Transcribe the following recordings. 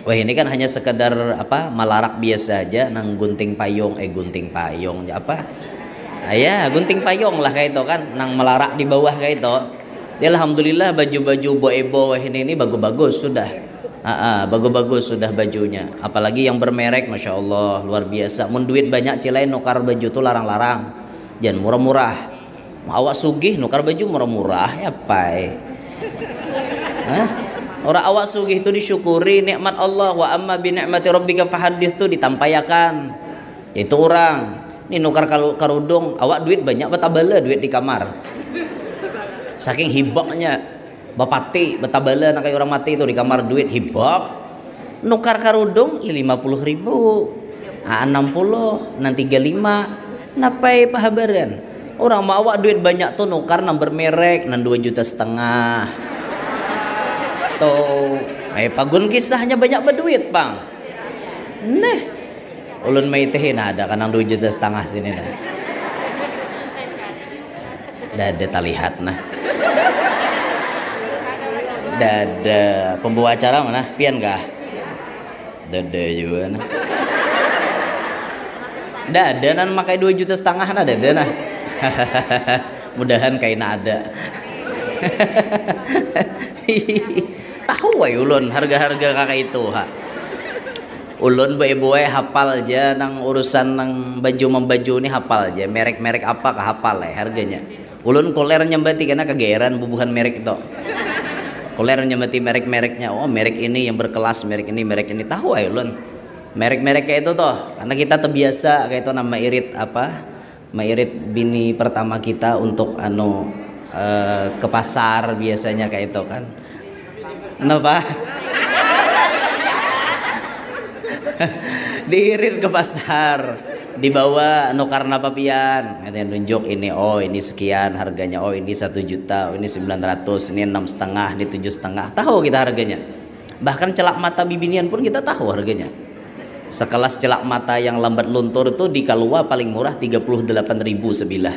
Wah ini kan hanya sekedar apa malarak biasa aja nang gunting payung gunting payung apa ya gunting payung lah kayak itu kan nang melarak di bawah kayak itu ya alhamdulillah baju-baju boebo ini bagus-bagus sudah bagus-bagus sudah bajunya apalagi yang bermerek Masya Allah luar biasa mun duit banyak cilai nukar baju tuh larang-larang jangan murah-murah awak sugih nukar baju murah-murah ya pai orang awak sugih itu disyukuri nikmat Allah wa amma bi ni'mati rabbika fahaddits tuh ditampayakan itu orang ini nukar karudung awak duit banyak betabala duit di kamar saking hibaknya bapati betabala nak kayak orang mati itu di kamar duit hibak nukar karudung 50.000 60 nanti 35 napai pahabaran orang mau awak duit banyak tuh nukar nomor merek nan 2,5 juta tuh pagun kisahnya banyak berduit bang nah ulun maitehin ada kan 2,5 juta sini nah dada terlihat nah dada pembawa acara mana pian kah dada juga nah dada nan makai 2,5 juta nah dada nah mudahan kaina ada tahu wae ulun harga-harga kakak itu ulun bae-bae hafal aja nang urusan nang baju membaju ini hafal aja merek-merek apa kah hafal harganya ulun koler nyambati karena kegeeran bubuhan merek itu koler nyambati merek-mereknya oh merek ini yang berkelas merek ini tahu wae ulun merek-merek kayak itu toh karena kita terbiasa kayak itu nama irit apa mairit bini pertama kita untuk ke pasar biasanya kayak itu kan kenapa diirit ke pasar dibawa karena papian katanya nunjuk ini oh ini sekian harganya oh ini 1 juta oh ini 900 ini 6,5 ini 7,5 tahu kita harganya bahkan celak mata bibinian pun kita tahu harganya sekelas celak mata yang lambat luntur itu di Kalua paling murah 38.000 sebilah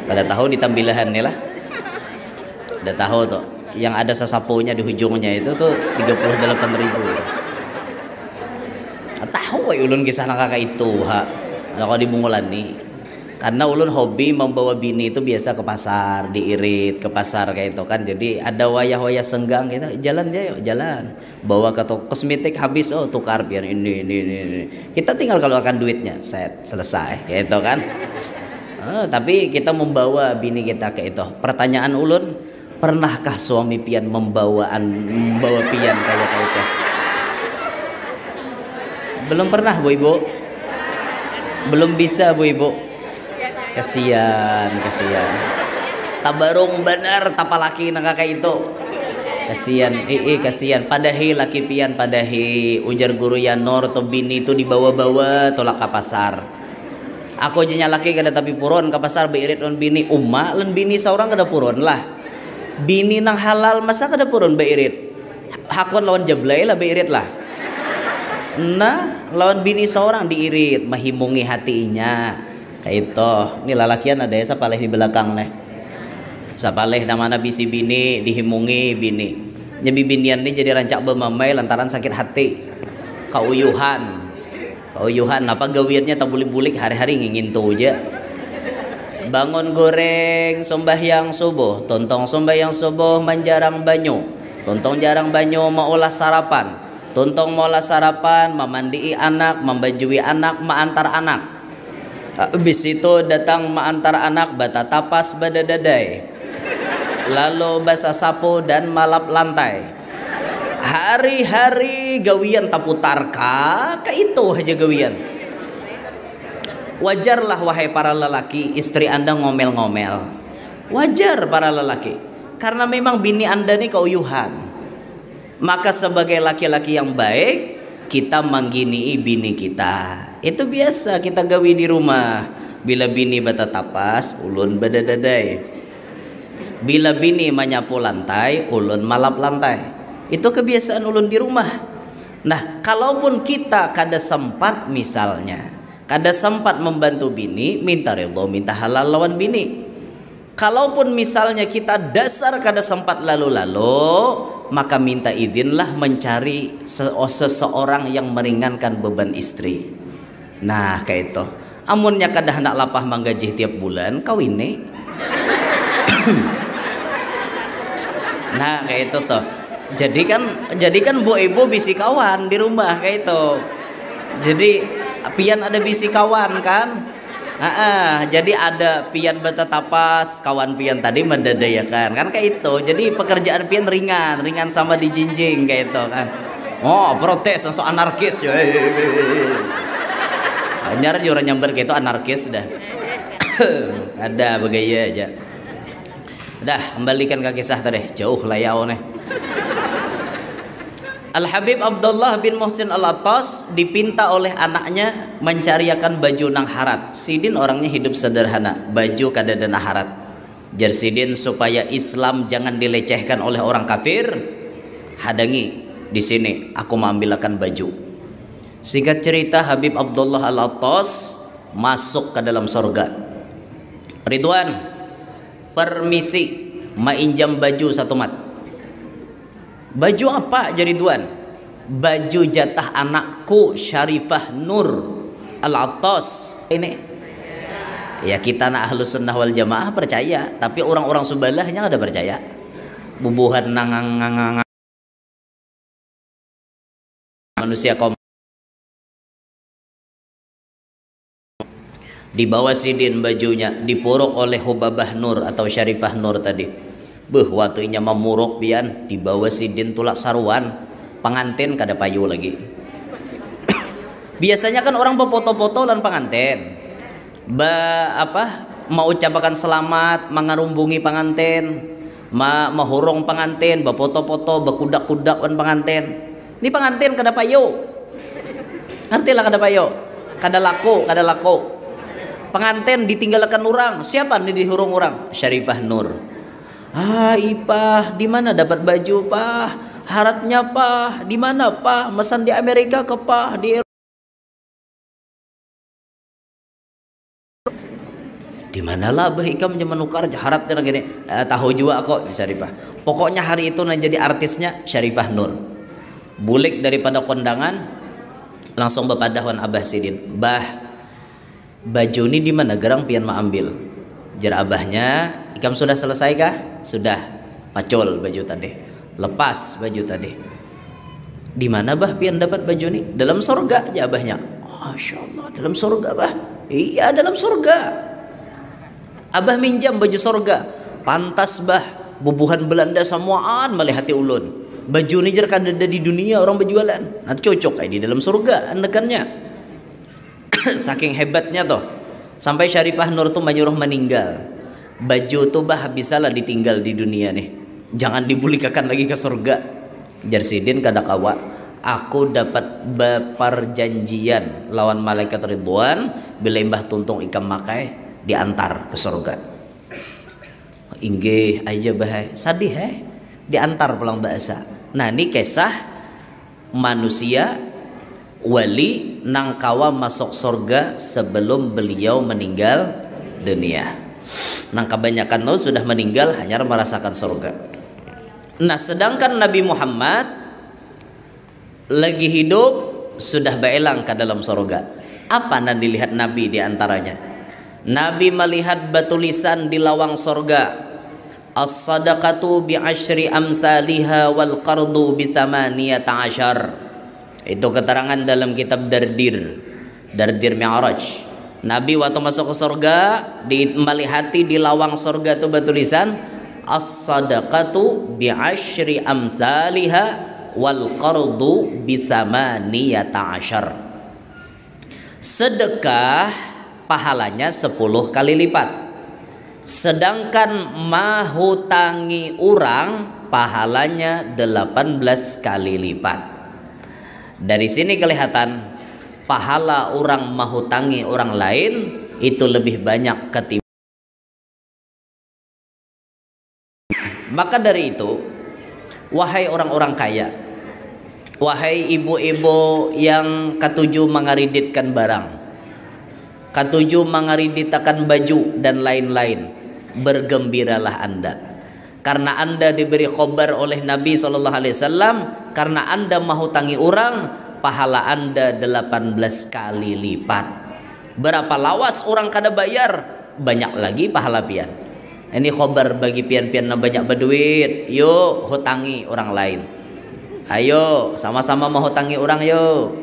pada tahu di tambilahan nih lah udah tahu tuh yang ada sasaponya di ujungnya itu tuh 38.000 tahu ulun kisah kakak itu kalau di Bungulan nih karena ulun hobi membawa bini itu biasa ke pasar diirit ke pasar kayak itu kan jadi ada wayah-wayah senggang gitu jalan aja yuk jalan bawa ke toko kosmetik habis oh tukar pian ini kita tinggal kalau akan duitnya set selesai kayak itu kan tapi kita membawa bini kita kayak itu pertanyaan ulun pernahkah suami pian membawa pian kayak itu belum pernah bu ibu belum bisa bu ibu kasihan tabarung bener tapalaki nak kayak itu kasihan padahi laki pian padahi ujar guru Yanor to bini itu dibawa-bawa tolak ke pasar aku aja laki kada tapi puron ke pasar beirit on bini umma len bini seorang kada puron lah bini nang halal masa kada puron beirit hakon lawan jablay lah beirit lah nah lawan bini seorang diirit mahimungi hatinya kayak itu ini lalakian ada ya sapaleh di belakang nih sapaleh namanya bisi bini dihimungi bini nyebi binian ini jadi rancak bermamai lantaran sakit hati kauyuhan apa gawiannya tak bulik-bulik hari-hari ngingin tuh aja bangun goreng sombahyang subuh tontong sombahyang subuh manjarang banyu tontong jarang banyu mau olah sarapan tontong mau olah sarapan memandii anak membajui anak mengantar anak habis itu datang mengantar anak bata tapas badadadai lalu basa sapu dan malap lantai hari-hari gawian taputar ka itu aja gawian wajarlah wahai para lelaki istri anda ngomel-ngomel wajar para lelaki karena memang bini anda nih keuyuhan maka sebagai laki-laki yang baik kita manggini bini kita itu biasa kita gawi di rumah bila bini bata tapas ulun badadadai bila bini menyapu lantai ulun malap lantai itu kebiasaan ulun di rumah nah kalaupun kita kada sempat misalnya kada sempat membantu bini minta ridho minta halal lawan bini kalaupun misalnya kita dasar kada sempat lalu-lalu maka minta izinlah mencari seseorang yang meringankan beban istri. Nah kayak itu. Amunnya kada hendak lapah manggaji tiap bulan kawin nih. Nah kayak itu tuh. Jadi kan bu ibu bisi kawan di rumah kayak itu. Jadi pian ada bisi kawan kan. Jadi ada pian betetapas, kawan pian tadi mendadayakan kan kayak itu. Jadi pekerjaan pian ringan sama dijinjing kayak itu kan. Oh protes langsung anarkis ya. Nyar orang nyamber kayak itu anarkis dah. Ada begaya aja. Dah kembalikan ke kisah tadi, jauh layau nih. Al-Habib Abdullah bin Muhsin Al-Attas dipinta oleh anaknya mencariakan baju nang harat. Sidin orangnya hidup sederhana, baju kada dana harat. Jar Sidin supaya Islam jangan dilecehkan oleh orang kafir, hadangi di sini aku mengambilkan baju. Singkat cerita Habib Abdullah Al-Attas masuk ke dalam surga. Ridwan, permisi mainjam baju satu mat. Baju apa jadi Ridwan? Baju jatah anakku Syarifah Nur Al-Attas. Ini ya kita nak Ahlus Sunnah wal Jamaah percaya, tapi orang-orang suballahnya ada percaya. Bubuhan nangang manusia kaum. Dibawa Sidin bajunya, dipuruk oleh Hubabah Nur atau Syarifah Nur tadi. Waktunya memuruk pian, dibawa Sidin tulak saruan, pengantin kada payu lagi. Biasanya kan orang berfoto-foto lan pengantin. Mau ucapkan selamat, mengarumbungi pengantin, mahurung pengantin, berfoto-foto, berkudak-kudak lan pengantin. Ini pengantin kada payu. Ngertilah kada payu. Kada laku. Pengantin ditinggalkan orang. Siapa nih dihurung orang? Syarifah Nur. Ipah, di mana dapat baju, Pah? Haratnya, Pah? Di mana, Pah? Mesan di Amerika ke, Pah? Di mana lah bah ikam menukar haratnya gini. Tahu juga kok Syarifah. Pokoknya hari itu jadi artisnya Syarifah Nur. Bulik daripada kondangan langsung bepadahwan Abah Sidin. Bah, baju ini di mana gerang pian ma ambil? Jar abahnya, ikam sudah selesai kah? Sudah. Pacul baju tadi. Lepas baju tadi. Di mana bah pian dapat baju ini? Dalam surga aja abahnya. Masya Allah, dalam surga bah. Iya dalam surga. Abah minjam baju surga. Pantas bah. Bubuhan Belanda semuaan melihati ulun. Baju ini jar kada ada di dunia orang berjualan. Nanti cocok kayak di dalam surga andekannya. Saking hebatnya tuh. Sampai Syarifah Nur tuh menyuruh meninggal. Baju tuh bah bisalah ditinggal di dunia nih. Jangan dibulikakan lagi ke surga. Jar Sidin kada kawa. Aku dapat perjanjian lawan malaikat Ridwan bila imbah tuntung ikam makai diantar ke surga. Inggih aja bahai. Sadih diantar pulang bahasa. Nah ini kisah manusia wali nang kawa masuk surga sebelum beliau meninggal dunia. Nang kebanyakan tuh sudah meninggal hanya merasakan surga. Nah sedangkan Nabi Muhammad lagi hidup sudah beelang ke dalam surga. Apa yang dilihat Nabi diantaranya? Nabi melihat batu lisan di lawang surga. As-sadaqatu bi'ashri amsalihha wal qardu bisamaniyata asyar. Itu keterangan dalam kitab Dardir Mi'raj. Nabi waktu masuk ke surga melihati di lawang surga itu batu lisan as-sadaqatu bi'ashri amsalihha wal qardu bisamaniyata asyar. Sedekah pahalanya 10 kali lipat. Sedangkan mahutangi orang pahalanya 18 kali lipat. Dari sini kelihatan pahala orang mahutangi orang lain itu lebih banyak ketimbang. Maka dari itu, wahai orang-orang kaya, wahai ibu-ibu yang ketujuh mengariditkan barang, ketujuh mengariditakan baju dan lain-lain, bergembiralah Anda. karena Anda diberi khobar oleh Nabi SAW, karena Anda menghutangi orang, pahala Anda 18 kali lipat. Berapa lawas orang kada bayar, banyak lagi pahala pian. Ini khobar bagi pian-pian yang banyak berduit, yuk hutangi orang lain. Ayo sama-sama menghutangi orang yuk.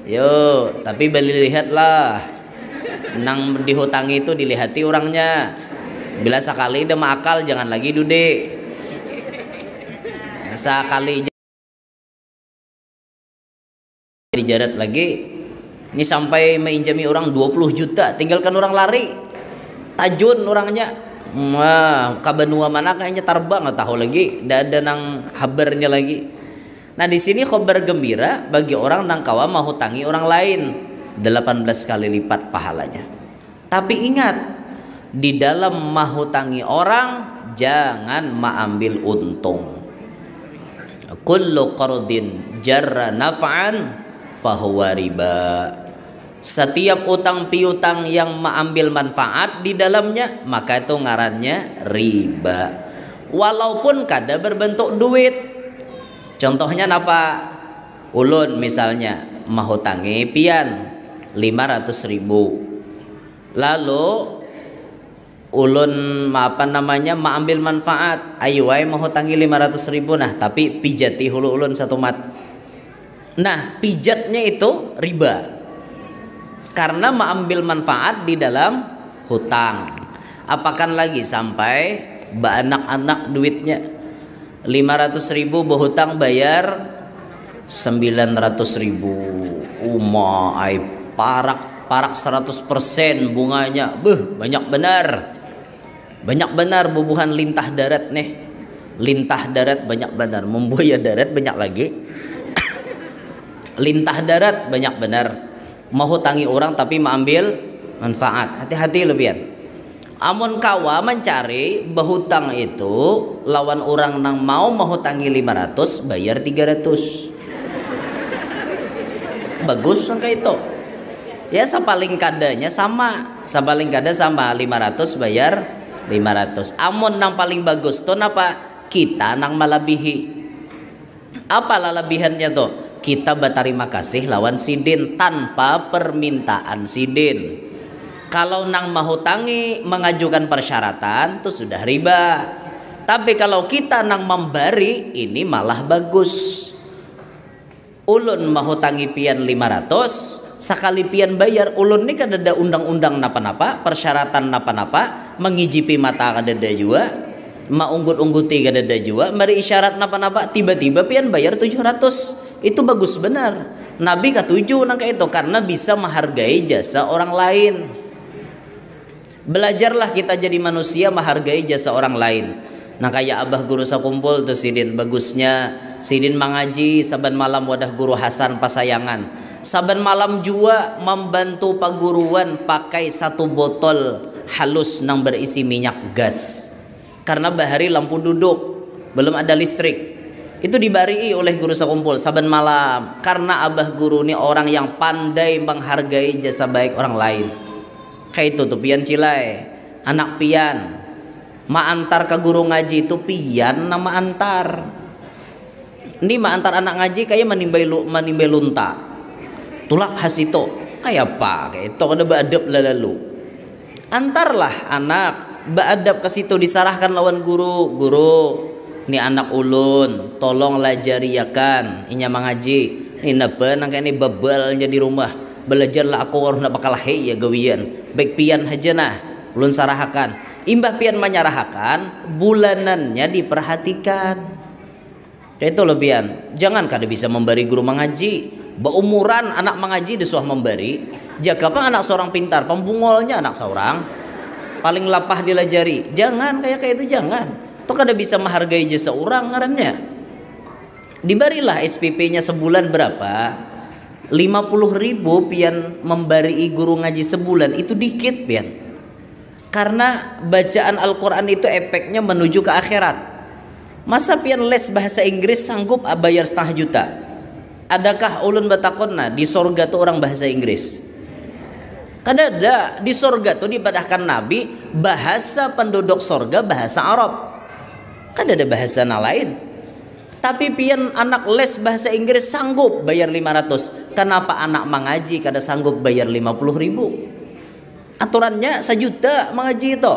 Yuk, tapi beli lihatlah, nang dihutangi itu dilihati orangnya. Bila sekali udah akal jangan lagi dude. Sekali dijarat lagi. Ini sampai menginjami orang 20 juta, tinggalkan orang lari. Tajun orangnya. Wah, kabenua mana kayaknya terbang, nggak tahu lagi. Nggak ada nang habernya lagi. Nah, di sini khabar gembira bagi orang nang kawa mau hutangi orang lain, 18 kali lipat pahalanya. Tapi ingat, di dalam mahutangi orang jangan mengambil untung. Kullu qardin jarra naf'an fahuwa riba. Setiap utang piutang yang mengambil manfaat di dalamnya, maka itu ngarannya riba. Walaupun kada berbentuk duit. Contohnya napa? Ulun misalnya mahutangi pian 500.000. Lalu ulun mengambil manfaat, ayo wae mahutangi 500.000, nah tapi pijati hulu ulun satu mat. Nah, pijatnya itu riba. Karena mengambil manfaat di dalam hutang. Apakan lagi sampai anak-anak duitnya 500.000 berhutang bayar 900.000. Ai parak 100% bunganya. Banyak benar bubuhan lintah darat nih. Lintah darat banyak benar, membuaya darat banyak lagi. Lintah darat banyak benar. Mau hutangi orang tapi mengambil manfaat. Hati-hati lebihan. Amun kawa mencari berhutang itu lawan orang nang mau menghutangi 500 bayar 300. Bagus angka itu. Ya sapaling kadanya sama. Sapaling kada sama 500 bayar 500. Amun nang paling bagus tuh napa? Kita nang melebihi. Apa lebihannya tuh? Kita berterima kasih lawan sidin tanpa permintaan sidin. Kalau nang mahutangi mengajukan persyaratan itu sudah riba. Tapi kalau kita nang memberi ini malah bagus. Ulun mahutangi pian 500, sekali pian bayar ulun ini kan ada undang-undang napa-napa, persyaratan napa-napa, mengijipi mata kan ada juga, maunggut-ungguti kan ada juga, mari isyarat napa-napa, tiba-tiba pian bayar 700. Itu bagus benar. Nabi katuju nang kayak itu karena bisa menghargai jasa orang lain. Belajarlah kita jadi manusia menghargai jasa orang lain. Nah kayak abah guru sakumpul tuh sidin, bagusnya sidin mengaji saban malam wadah guru Hasan pasayangan. Saban malam juga membantu paguruan pakai satu botol halus nang berisi minyak gas. Karena bahari lampu duduk, belum ada listrik. Itu dibari oleh guru sakumpul saban malam. Karena abah guru ini orang yang pandai menghargai jasa baik orang lain. Kayak itu tuh pian cilai, anak pian ma antar ke guru ngaji itu pian nama antar. Ini ma antar anak ngaji kayak menimbai lunta. Tulak khas itu kayak apa? Kayak itu ada beadab lalu. Antarlah anak beadab ke situ, disarahkan lawan guru. Ini anak ulun, tolong lajariakan inya mengaji. Ini napa nang ini bebalnya di rumah. Belajarlah aku harus nak bakal ya gawian. Baik pian aja nah, ulun sarahakan. Imbah pian menyarahakan, bulanannya diperhatikan. Itu lebihan. Jangan kada bisa memberi guru mengaji. Beumuran anak mengaji disuah memberi. Jaga apa anak seorang pintar, pembungolnya anak seorang. Paling lapah dilajari. Jangan kayak itu jangan. Toh kada bisa menghargai jasa orang ngarannya. Dibarilah SPP-nya sebulan berapa? 50.000 pian memberi guru ngaji sebulan itu dikit pian. Karena bacaan Al-Quran itu efeknya menuju ke akhirat. Masa pian les bahasa Inggris sanggup bayar 500 juta? Adakah ulun batakonna di sorga tuh orang bahasa Inggris? Kada ada. Di sorga tuh dipatahkan Nabi bahasa penduduk sorga bahasa Arab. Kan ada bahasa lain. Tapi pian anak les bahasa Inggris sanggup bayar 500. Kenapa anak mengaji kada sanggup bayar 50.000? Aturannya 1 juta mengaji itu.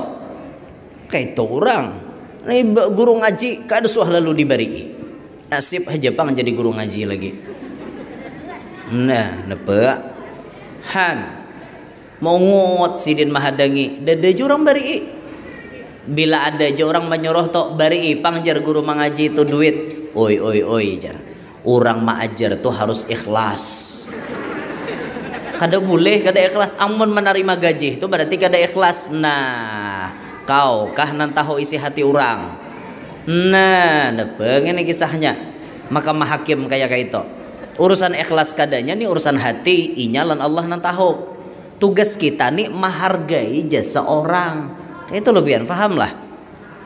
Kayak itu orang. Ini guru ngaji kada suah lalu dibari. Nasib aja pang jadi guru ngaji lagi. Nah, nepek. Han mau ngot sidin mahadangi. Dada jurang bari. Bila ada aja orang menyuruh tok bari pang jar guru mengaji itu duit. Oi jar. Orang maajar tuh harus ikhlas. Kada boleh kada ikhlas amun menerima gaji itu berarti kada ikhlas. Nah, kau kah nan tahu isi hati orang. Nah, pengen kisahnya. Maka mahakim kayak itu. Urusan ikhlas kadanya nih urusan hati, inyalan Allah nan tahu. Tugas kita nih menghargai jasa orang. Itu lebihan paham lah.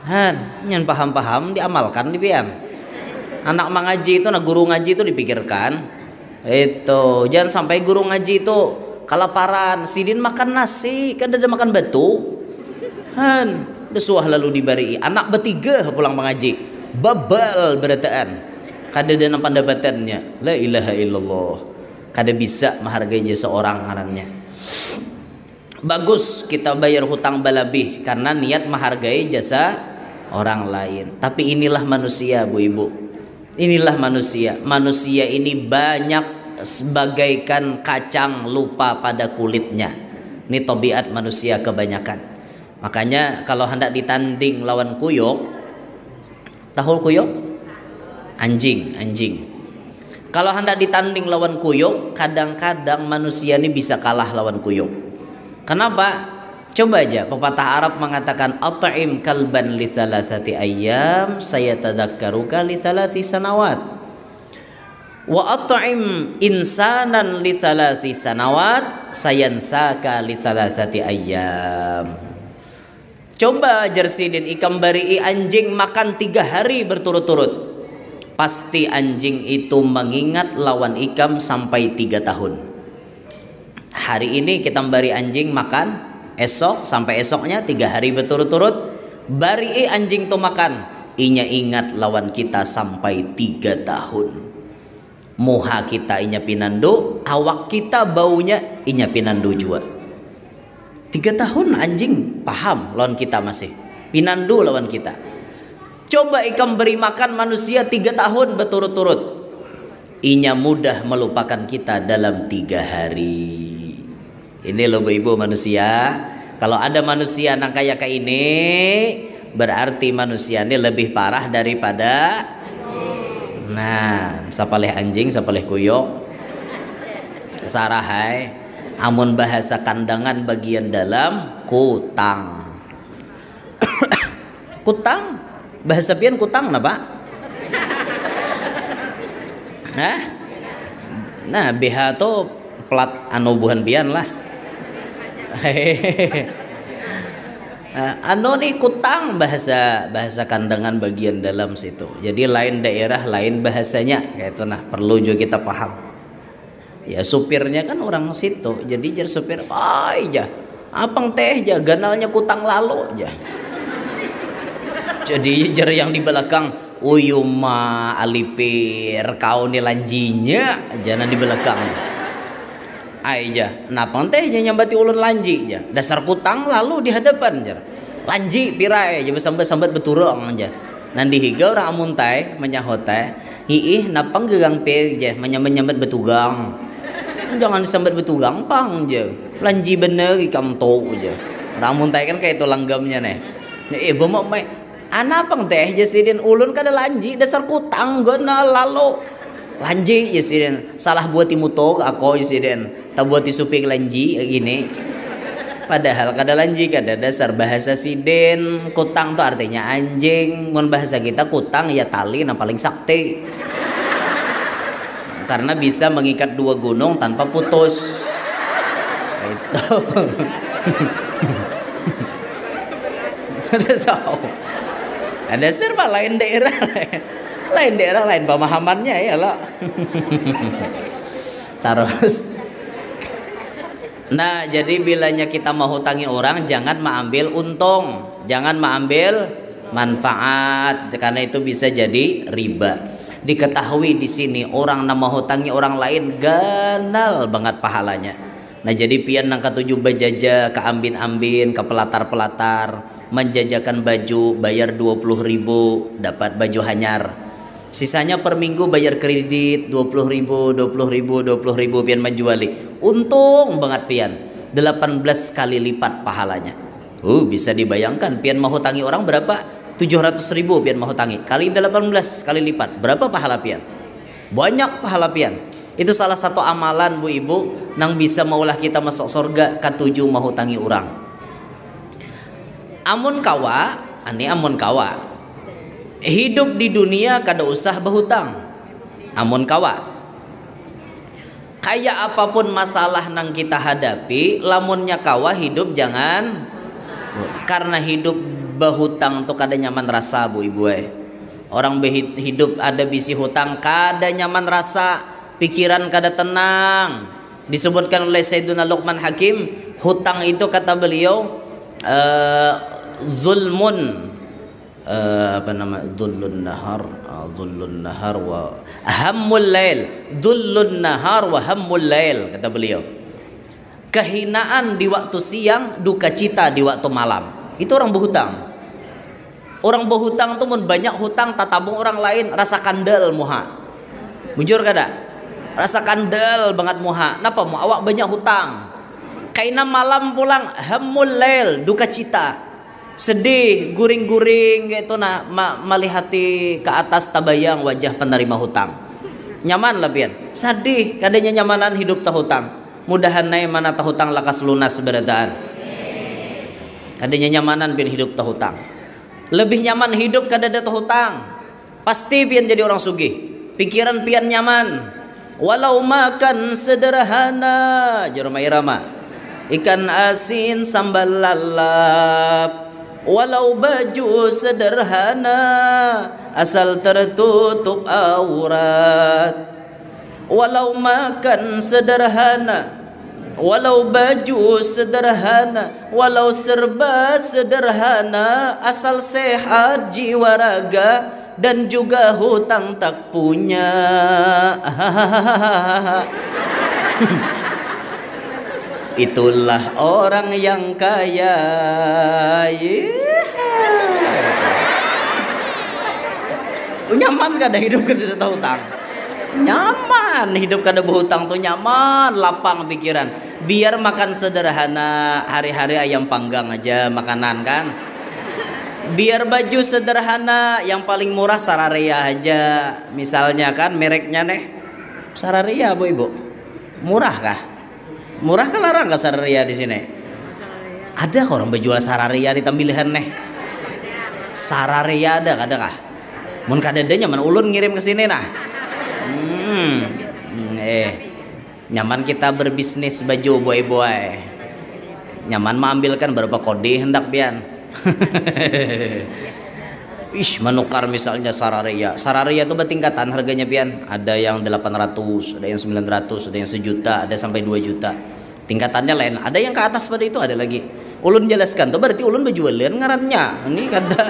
Han, nyan paham-paham diamalkan lebihan. Anak mengaji itu, nah guru ngaji itu dipikirkan. Itu jangan sampai guru ngaji itu kelaparan, sidin makan nasi, kan ada makan batu. Han, desuah lalu dibari anak bertiga pulang mengaji, babal berataan. Kada ada pendapatannya. La ilaha illallah. Kada bisa menghargai jasa orang ngarannya. Bagus kita bayar hutang balabih karena niat menghargai jasa orang lain. Tapi inilah manusia, Bu Ibu. Inilah manusia. Manusia ini banyak sebagaikan kacang lupa pada kulitnya. Ini tabiat manusia kebanyakan. Makanya kalau hendak ditanding lawan kuyuk, tahu kuyuk? Anjing. Kalau hendak ditanding lawan kuyuk, kadang-kadang manusia ini bisa kalah lawan kuyuk. Kenapa? Coba aja pepatah Arab mengatakan at'im kalban li salasati ayyam sayatadzakkaruka li salasi sanawat. Wa at'im insanan li salasi sanawat sayansaka li salasati ayyam. Coba jersidin ikam bari anjing makan 3 hari berturut-turut. Pasti anjing itu mengingat lawan ikam sampai 3 tahun. Hari ini kita bari anjing makan, esok sampai esoknya 3 hari berturut-turut bari anjing tuh makan, inya ingat lawan kita sampai 3 tahun. Muha kita inya pinandu, awak kita baunya inya pinandu juga. 3 tahun anjing paham lawan kita masih pinandu lawan kita. Coba ikam beri makan manusia 3 tahun berturut-turut, inya mudah melupakan kita dalam 3 hari. Ini loh ibu manusia. Kalau ada manusia yang kayak ini, berarti manusia ini lebih parah daripada. Nah, sapaleh anjing, sapaleh kuyok. Sarahai, amun bahasa kandangan bagian dalam kutang. Kutang, bahasa pian kutang napa? Nah, BH tuh plat anu buhan pian lah. Anu nih kutang bahasa kandangan bagian dalam situ. Jadi lain daerah lain bahasanya kayak itu. Nah perlu juga kita paham. Ya supirnya kan orang situ. Jadi jar supir, aja apang teh aja ganalnya kutang lalu aja. Jadi jar yang di belakang, uyuma alipir kau nih lanjinya jangan di belakang. Aja, napang teh nyambati ulun lanji aja. Dasar kutang lalu di hadapan aja. Lanji pirai aja sambat-sambat beturang aja. Nanti higa orang amuntai menyahot teh, hiih napang gegang pe aja menyambat betugang. Jangan disambat betugang pang aja. Lanji bener ikam tau aja. Orang amuntai kan kayak itu langgamnya nih. Bamak mai anapang teh aja sidin ulun kada lanji dasar kutang gana lalu. Lanji ya sidin salah buat timutog aku ya sidin tak buat disupik lanji gini. Padahal kada lanji kada dasar bahasa sidin kutang tuh artinya anjing. Mun bahasa kita kutang ya tali yang paling sakti. Karena bisa mengikat 2 gunung tanpa putus. Itu. Ada tahu. Ada serba lain daerah lain pemahamannya ya lo. Terus nah jadi bilanya kita mau hutangi orang jangan mengambil untung, jangan mengambil manfaat, karena itu bisa jadi riba. Diketahui di sini orang nama hutangi orang lain ganal banget pahalanya. Nah jadi pian nang katuju bajaja ke ambin-ambin, ke pelatar-pelatar, menjajakan baju, bayar 20.000 dapat baju hanyar. Sisanya per minggu bayar kredit 20.000 pian menjuali. Untung banget pian. 18 kali lipat pahalanya. Bisa dibayangkan pian mau hutangi orang berapa? 700.000 pian mau hutangi. Kali 18 kali lipat. Berapa pahala pian? Banyak pahala pian. Itu salah satu amalan bu ibu nang bisa maulah kita masuk surga katuju mau hutangi orang. Amun kawa, amun kawa. Hidup di dunia kada usah berhutang. Amun kawa. Kayak apapun masalah nang kita hadapi, lamunnya kawa hidup jangan, karena hidup berhutang tuh kada nyaman rasa bu ibu. Orang hidup ada bisi hutang kada nyaman rasa. Pikiran kada tenang. Disebutkan oleh Sayyiduna Luqman Hakim, hutang itu kata beliau zulmun, dhullun nahar wa hammul lail, dhullun nahar wa hammul lail, kata beliau. Kehinaan di waktu siang, duka cita di waktu malam. Itu orang berhutang. Orang berhutang tuh mun banyak hutang tatabung orang lain rasa kandel muha. Bujur kada? Rasa kandel banget muha. Napa mu awak banyak hutang? Kaina malam pulang hammul lail, duka cita. Sedih, guring-guring gitu nah malihati ke atas tabayang wajah penerima hutang. Nyaman lah pian. Sedih, kadanya nyamanan hidup tah hutang. Mudahan nae mana tah hutang lakas lunas seberadaan. Kadanya nyamanan pian hidup tah hutang. Lebih nyaman hidup kada ada tah hutang. Pasti pian jadi orang sugih. Pikiran pian nyaman. Walau makan sederhana Jeroma Irama, ikan asin sambal lalap. Walau baju sederhana asal tertutup aurat. Walau makan sederhana, walau baju sederhana, walau serba sederhana, asal sehat jiwa raga dan juga hutang tak punya. Itulah orang yang kaya. Nyaman kada hidup kada ada hutang. Nyaman hidup kada berhutang tuh nyaman, lapang pikiran. Biar makan sederhana, hari-hari ayam panggang aja makanan kan. Biar baju sederhana, yang paling murah Sararia aja. Misalnya kan mereknya nih Sararia bu ibu. Murah kah? Murah kah larang kah Sararia di sini? Ada kah orang berjual Sararia di tambilan nih? Sararia ada kah? Mun kada ada nyaman ulun ngirim ke sini nah. Nyaman kita berbisnis baju boy. Nyaman mengambilkan berapa kode hendak pian. Menukar misalnya Sararia. Sararia itu bertingkatan harganya pian. Ada yang 800, ada yang 900, ada yang 1 juta, ada sampai 2 juta. Tingkatannya lain. Ada yang ke atas pada itu ada lagi. Ulun jelaskan tuh berarti ulun berjualan ngarannya. Ini kada.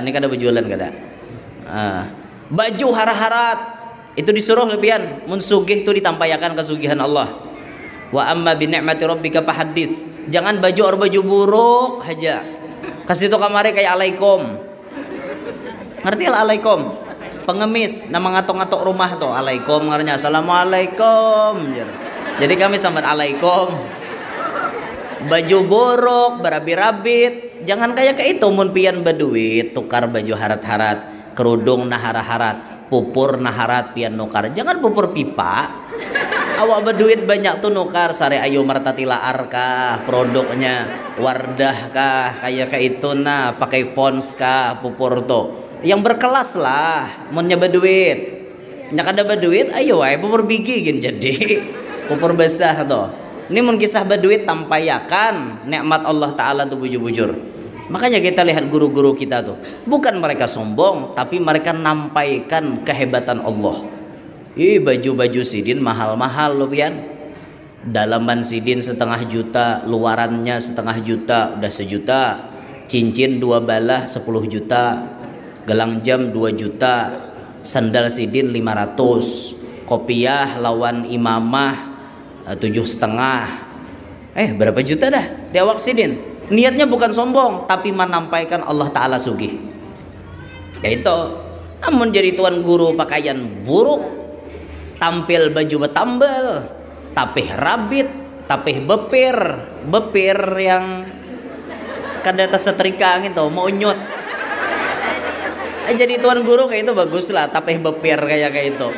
Ini kada berjualan kada. Baju hara-harat itu disuruh pian. Mun sugih itu ditampayakan kesugihan Allah. Wa amma bi ni'mati rabbika fahaddits. Jangan baju baju buruk aja. Kasih itu kamari kayak alaikum. Ngerti lah alaikum? Pengemis nama ngatok-ngatok rumah tuh alaikum ngarnya assalamualaikum. Jadi kami sambat alaikum. Baju buruk berabi-rabit. Jangan kayak itu mun pian berduit tukar baju harat-harat, kerudung nah harat-harat, pupur nah harat pian nukar. Jangan pupur pipa. Awak berduit banyak tuh nukar sare ayo martatilaar kah produknya, Wardah kah kayak itu nah pakai Fonts kah pupur tuh yang berkelas lah. Munnya berduit nyak ada berduit ayo wae pupur bigi gin jadi pupur basah tuh. Ini mun kisah berduit tampayakan nikmat Allah Ta'ala tuh bujur-bujur. Makanya kita lihat guru-guru kita tuh bukan mereka sombong tapi mereka nampaikan kehebatan Allah. Baju-baju sidin mahal-mahal loh pian. Dalaman sidin 1,5 juta, luarannya 1,5 juta, udah 1 juta. cincin 2 balah 10 juta, gelang jam 2 juta, sandal sidin 500, kopiah lawan imamah 7,5. Berapa juta dah di awak sidin. Niatnya bukan sombong, tapi menampaikan Allah Ta'ala sugih. Ya itu. Namun jadi tuan guru pakaian buruk, tampil baju betambal, tapih rabit, tapih bepir yang kada setrika gitu, mau nyut. Jadi tuan guru kayak itu bagus lah, tapih bepir kayak itu.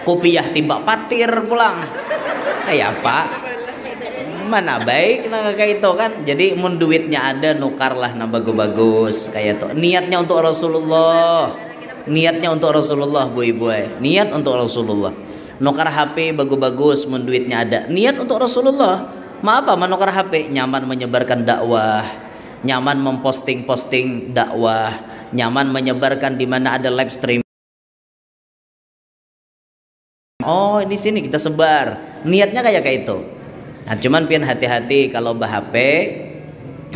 Kopiah timbak patir pulang. Pak, mana baik nah kayak itu kan. Jadi mun duitnya ada nukar lah nah bagus-bagus kayak itu. Niatnya untuk Rasulullah. Niatnya untuk Rasulullah bu ibu. Niat untuk Rasulullah. Nukar HP bagus-bagus mun duitnya ada. Niat untuk Rasulullah. Apa menukar HP? Nyaman menyebarkan dakwah, nyaman memposting dakwah, nyaman menyebarkan di mana ada live stream. Oh, di sini kita sebar. Niatnya kayak itu. Nah, cuman pian hati-hati kalau bah-HP,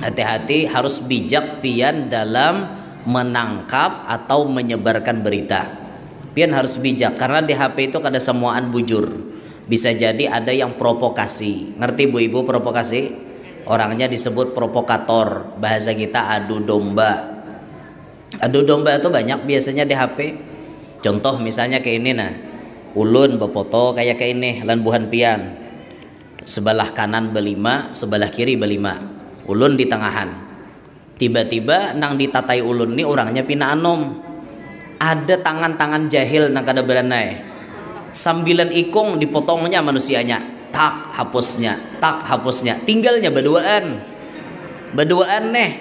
hati-hati harus bijak pian dalam menangkap atau menyebarkan berita. Pian harus bijak karena di HP itu ada semuaan bujur. Bisa jadi ada yang provokasi. Ngerti Bu Ibu provokasi? Orangnya disebut provokator. Bahasa kita adu domba. Adu domba itu banyak biasanya di HP. Contoh misalnya kayak ini nah. Ulun befoto kayak ini lan buhan pian. Sebelah kanan berlima, sebelah kiri berlima. Ulun di tengahan. Tiba-tiba nang ditatai ulun nih orangnya pina anom. Ada tangan-tangan jahil nang kada beranai. Sambilan ikung dipotongnya manusianya. Tak hapusnya. Tinggalnya berduaan. Berduaan nih.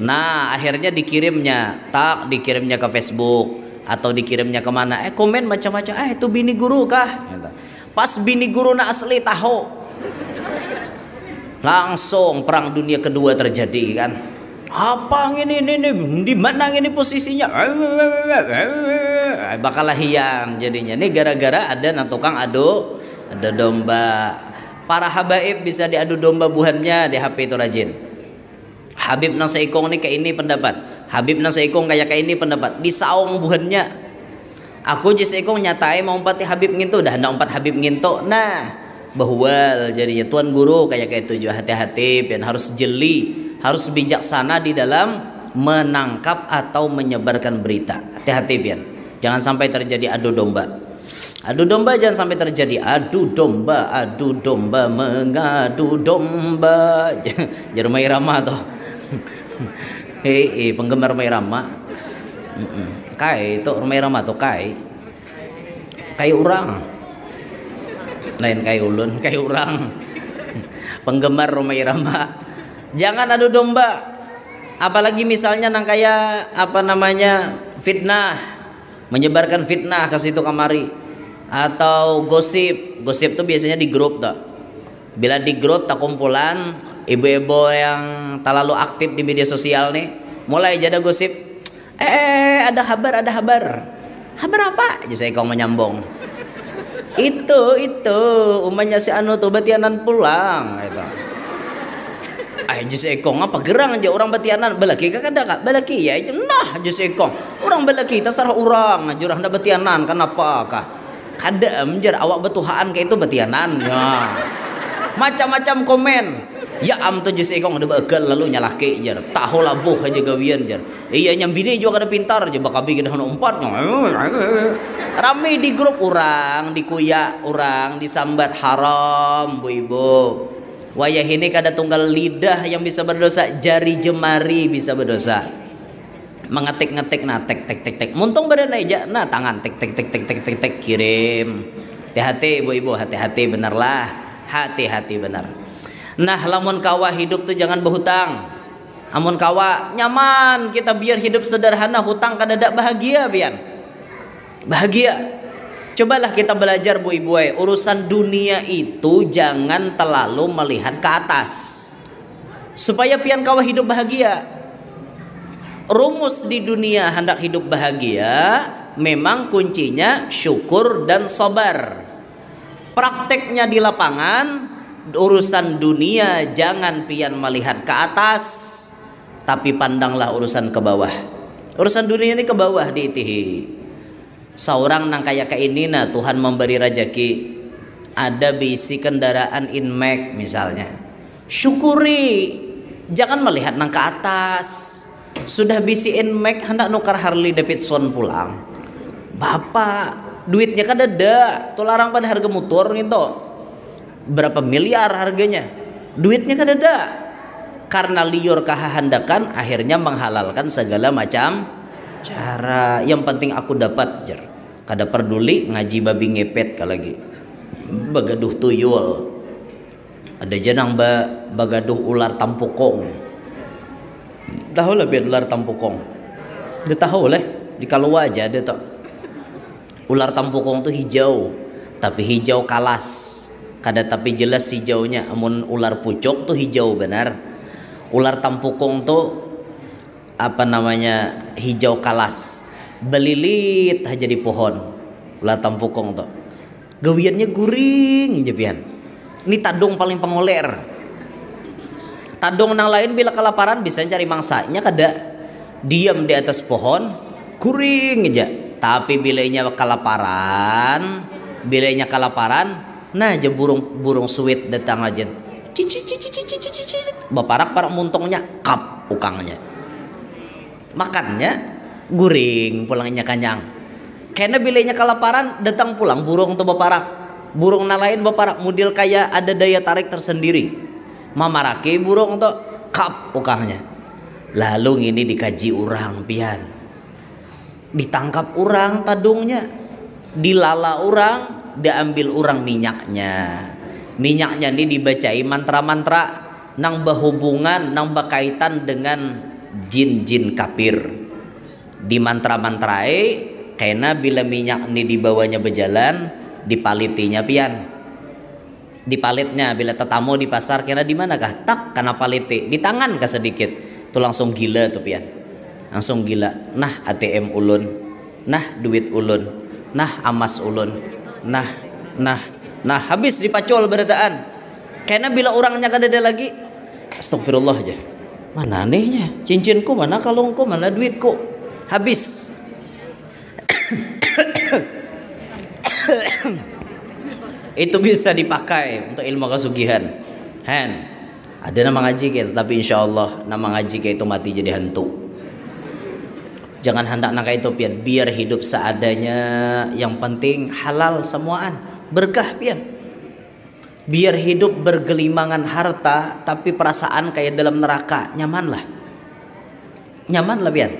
Nah akhirnya dikirimnya ke Facebook atau dikirimnya kemana? Komen macam-macam. Itu bini guru kah? Pas bini guru na asli tahu. Langsung perang dunia kedua terjadi kan. Apa ini di mana ini posisinya? Bakal lahian jadinya. Ini gara-gara ada tukang adu domba. Para habaib bisa diadu domba buhannya di HP itu rajin. Habib nang seikong ini kayak ini pendapat. Habib nang seikong kayak ini pendapat. Disaung buhannya. Aku je seikong nyatai mau empati Habib ngintu dah ndak empat Habib ngintu. Nah, bahwal jadinya tuan guru kayak itu juga hati-hati pian harus jeli, harus bijaksana di dalam menangkap atau menyebarkan berita. Hati-hati pian. Jangan sampai terjadi adu domba. Adu domba jangan sampai terjadi. Adu domba mengadu domba. Jermai Rama toh. Penggemar Mai Rama. Kai itu Mai Rama tuh kai urang. Lain kai ulun, kai urang. Penggemar Mai Rama. Jangan adu domba. Apalagi misalnya nang kayak fitnah, menyebarkan fitnah ke situ kamari atau gosip tuh biasanya di grup tuh. Bila di grup tak kumpulan ibu-ibu yang terlalu aktif di media sosial nih, mulai jadi gosip. Ada kabar apa? Jadi saya kau menyambung. Itu umumnya si anu tuh batianan pulang itu. Jus ekong apa gerang aja orang batianan belaki kak ada kak belaki ya itu nah jus ekong orang belaki terserah orang jurang ada batianan kenapa kah kada menjar awak betuhaan kayak itu batianan ya macam-macam komen ya tuh jus ekong ada begal lalu nyalaki jar tahu labuh aja gawian jar iya nyambini juga kada pintar aja bakabi kada hono empat rame di grup orang dikuyak orang disambat haram bu ibu. Wayah ini kada tunggal lidah yang bisa berdosa, jari jemari bisa berdosa. Mengetik-ngetik nah tek muntung badan aja nah tangan tek kirim. Hati-hati ibu-ibu, hati-hati benarlah. Hati-hati benar. Nah, lamun kawa hidup tuh jangan berhutang. Amun kawa nyaman kita biar hidup sederhana, hutang kada dak bahagia pian. Bahagia. Cobalah kita belajar bu ibu urusan dunia itu jangan terlalu melihat ke atas supaya pian kawa hidup bahagia. Rumus di dunia hendak hidup bahagia memang kuncinya syukur dan sabar. Prakteknya di lapangan urusan dunia jangan pian melihat ke atas tapi pandanglah urusan ke bawah. Urusan dunia ini ke bawah diitihi. Seorang nang kaya kainina Tuhan memberi rezeki, ada bisi kendaraan Inmax misalnya, syukuri, jangan melihat nang ke atas. Sudah bisi Inmax hendak nukar Harley Davidson pulang, bapak duitnya kan ada, tuh larang pada harga motor gitu, berapa miliar harganya, duitnya kan ada. Karena liur kahandakan akhirnya menghalalkan segala macam cara. Yang penting aku dapat jer, kada peduli ngaji babi ngepet lagi bagaduh tuyul. Ada jenang bagaduh ular tampukong, tahu lah biar ular tampukong, dia tahu lah di Kalua aja ada tak. Ular tampukong tuh hijau, tapi hijau kalas, kada tapi jelas hijaunya. Amun ular pucuk tuh hijau benar. Ular tampukong tuh apa namanya, hijau kalas, belilit aja di pohon. Ular tampukong tuh gawiannya guring jepian. Ini tadung paling pengoler. Tadung nang lain bila kelaparan bisa cari mangsanya kada, diam di atas pohon guring aja. Tapi bilainya kelaparan, nah aja burung suwit datang aja, baparak muntungnya kap ukangnya, makannya guring, pulangnya kanyang. Karena bilainya kelaparan datang pulang burung tuh baparak, burung nalain baparak mudil kayak ada daya tarik tersendiri, mamarake burung tuh kap ukangnya. Lalu ini dikaji orang pian, ditangkap orang tadungnya, dilala orang, diambil orang minyaknya ini dibacai mantra-mantra nang berhubungan, nang berkaitan dengan jin-jin kafir. Di mantra-mantrai karena bila minyak ini dibawanya berjalan, dipalitinya pian, dipalitnya bila tetamu di pasar kira di manakah, tak karena paliti di tangan kah sedikit tuh langsung gila tuh pian, langsung gila. Nah ATM ulun, nah duit ulun, nah amas ulun, nah habis dipacol berataan. Karena bila orangnya kada ada lagi, astagfirullah aja, mana anehnya cincinku, mana kalungku, mana duitku, habis. Itu bisa dipakai untuk ilmu kesugihan. Ada nama ngaji kayak, tapi insya Allah nama ngaji kayak itu mati jadi hantu. Jangan hendak nak itu pian, biar hidup seadanya. Yang penting halal semuaan, berkah pian. Biar hidup bergelimangan harta, tapi perasaan kayak dalam neraka, nyaman lah pian.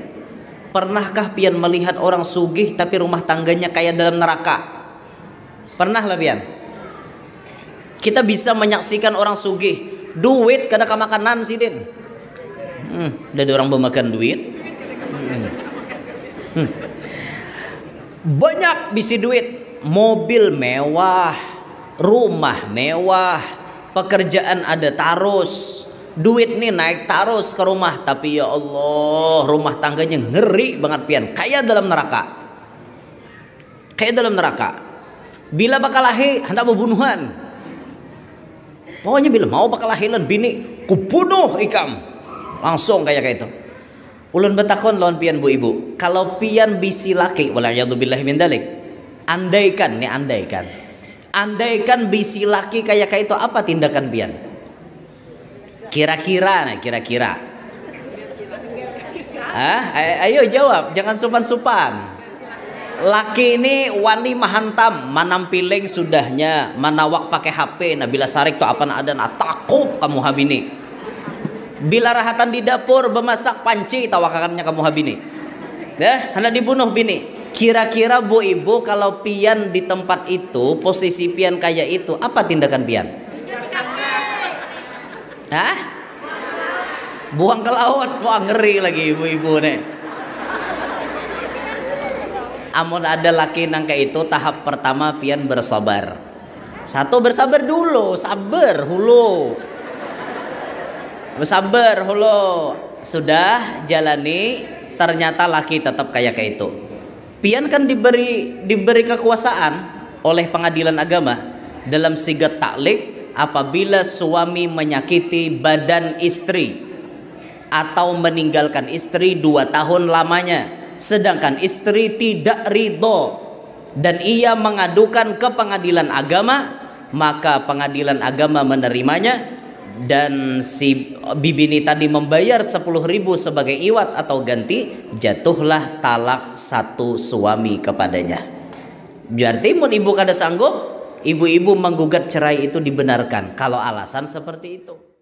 Pernahkah pian melihat orang sugih tapi rumah tangganya kayak dalam neraka? Pernah lah pian. Kita bisa menyaksikan orang sugih, duit kada ka makanan sidin. Ada orang bermakan duit. Banyak bisi duit, mobil mewah, rumah mewah, pekerjaan ada tarus, duit nih naik tarus ke rumah, tapi ya Allah rumah tangganya ngeri banget pian, kayak dalam neraka. Bila bakal lahir hendak berbunuhan, pokoknya bila mau bakal lahiran bini kubunuh ikam, langsung kayak itu. Ulun betakon lawan pian bu ibu, kalau pian bisi laki, walayadzubillahi min dalik, andaikan bisi laki kayak itu, apa tindakan pian? Kira-kira. Ayo jawab, jangan supan-supan. Laki ini wani mahantam, manampiling sudahnya, manawak pakai HP, nah bila sarik tuh apa ada, nah takut kamu habini. Bila rahatan di dapur bemasak panci, tawakakannya kamu habini. Hendak dibunuh bini. Kira-kira bu ibu kalau pian di tempat itu, posisi pian kayak itu, apa tindakan pian? Buang ke laut. Wah ngeri lagi ibu-ibu nih. Amun ada laki nang kayak itu, tahap pertama pian bersabar. Bersabar dulu, sabar hulu. Sudah jalani, ternyata laki tetap kayak itu. Pian kan diberi kekuasaan oleh pengadilan agama dalam sigat taklik apabila suami menyakiti badan istri atau meninggalkan istri 2 tahun lamanya, sedangkan istri tidak ridho dan ia mengadukan ke pengadilan agama, maka pengadilan agama menerimanya dan si bibi ini tadi membayar 10.000 sebagai iwat atau ganti, jatuhlah talak 1 suami kepadanya. Berarti mun ibu kada sanggup, ibu-ibu menggugat cerai itu dibenarkan kalau alasan seperti itu.